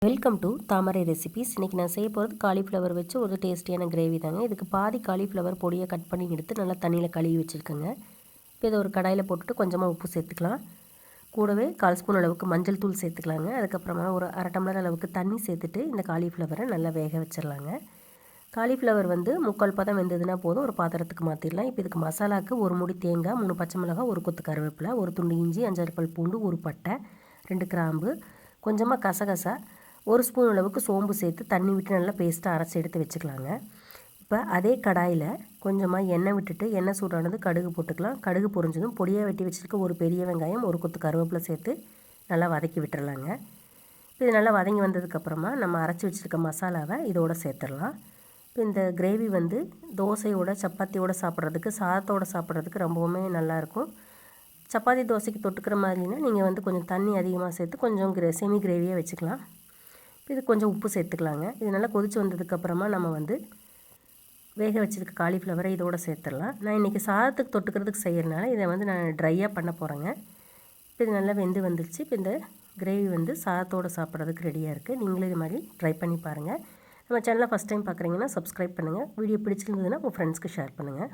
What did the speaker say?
Welcome to Thamarai recipes. இன்றைக்கி நான் செய்ய போகிறது காலிஃப்ளவர் வச்சு ஒரு டேஸ்டியான கிரேவி தாங்க. இதுக்கு பாதி காலிஃப்ளவர் பொடியை கட் பண்ணி எடுத்து நல்லா தண்ணியில் கழுவி வச்சுருக்கேங்க. இப்போ இதை ஒரு கடாயில் போட்டுட்டு கொஞ்சமாக உப்பு சேர்த்துக்கலாம். கூடவே 1/4 ஸ்பூன் அளவுக்கு மஞ்சள் தூள் சேர்த்துக்கலாங்க. அதுக்கப்புறமா ஒரு 1/2 டம்ளர் அளவுக்கு தண்ணி சேர்த்துட்டு இந்த காலிஃப்ளவரை நல்லா வேக வச்சிடலாங்க. காலிஃப்ளவர் 3/4 பதம் வெந்ததுன்னா போதும், ஒரு பாத்திரத்துக்கு மாற்றிடலாம். இப்போ இதுக்கு மசாலாவுக்கு 1 மூடி தேங்காய், 3 பச்சை மிளகாய், 1 கொத்து கருவேப்பிலை, 1 துண்டு இஞ்சி, 5 பல் பூண்டு, 1 பட்டை, 2 கிராம்பு, கொஞ்சமாக கசகசா, 1 ஸ்பூன் அளவுக்கு சோம்பு சேர்த்து தண்ணி விட்டு நல்லா பேஸ்ட்டாக அரைச்சி எடுத்து வச்சுக்கலாங்க. இப்போ அதே கடாயில் கொஞ்சமாக எண்ணெய் விட்டுட்டு எண்ணெய் சூடானது கடுகு போட்டுக்கலாம். கடுகு பொரிஞ்சதும் பொடியாக வெட்டி வச்சுருக்க ஒரு பெரிய வெங்காயம், 1 கொத்து கருவேப்பிலை சேர்த்து நல்லா வதக்கி விட்டுறலாங்க. இது நல்லா வதங்கி வந்ததுக்கப்புறமா நம்ம அரைச்சி வச்சுருக்க மசாலாவை இதோடு சேர்த்துடலாம். இப்போ இந்த கிரேவி தோசையோட சப்பாத்தியோடு சாப்பிட்றதுக்கு, சாதத்தோடு சாப்பிட்றதுக்கு ரொம்பவுமே நல்லாயிருக்கும். சப்பாத்தி தோசைக்கு தொட்டுக்கிற மாதிரினா நீங்கள் கொஞ்சம் தண்ணி அதிகமாக சேர்த்து கொஞ்சம் செமி கிரேவியாக வச்சுக்கலாம். இது கொஞ்சம் உப்பு சேர்த்துக்கலாங்க. இது நல்லா கொதித்து வந்ததுக்கப்புறமா நம்ம வேக வச்சுருக்க காலிஃப்ளவரை இதோடு சேர்த்துடலாம். நான் இன்றைக்கி சாதத்துக்கு தொட்டுக்கிறதுக்கு செய்கிறனால இதை நான் ட்ரையாக பண்ண போகிறேங்க. இப்போ இது நல்லா வெந்து வந்துடுச்சு. இப்போ இந்த கிரேவி சாதத்தோடு சாப்பிட்றதுக்கு ரெடியாக இருக்குது. நீங்களும் இது மாதிரி ட்ரை பண்ணி பாருங்கள். நம்ம சேனலை ஃபஸ்ட் டைம் பார்க்குறீங்கன்னா சப்ஸ்கிரைப் பண்ணுங்கள். வீடியோ பிடிச்சிருந்ததுன்னா உங்கள் ஃப்ரெண்ட்ஸ்க்கு ஷேர் பண்ணுங்கள்.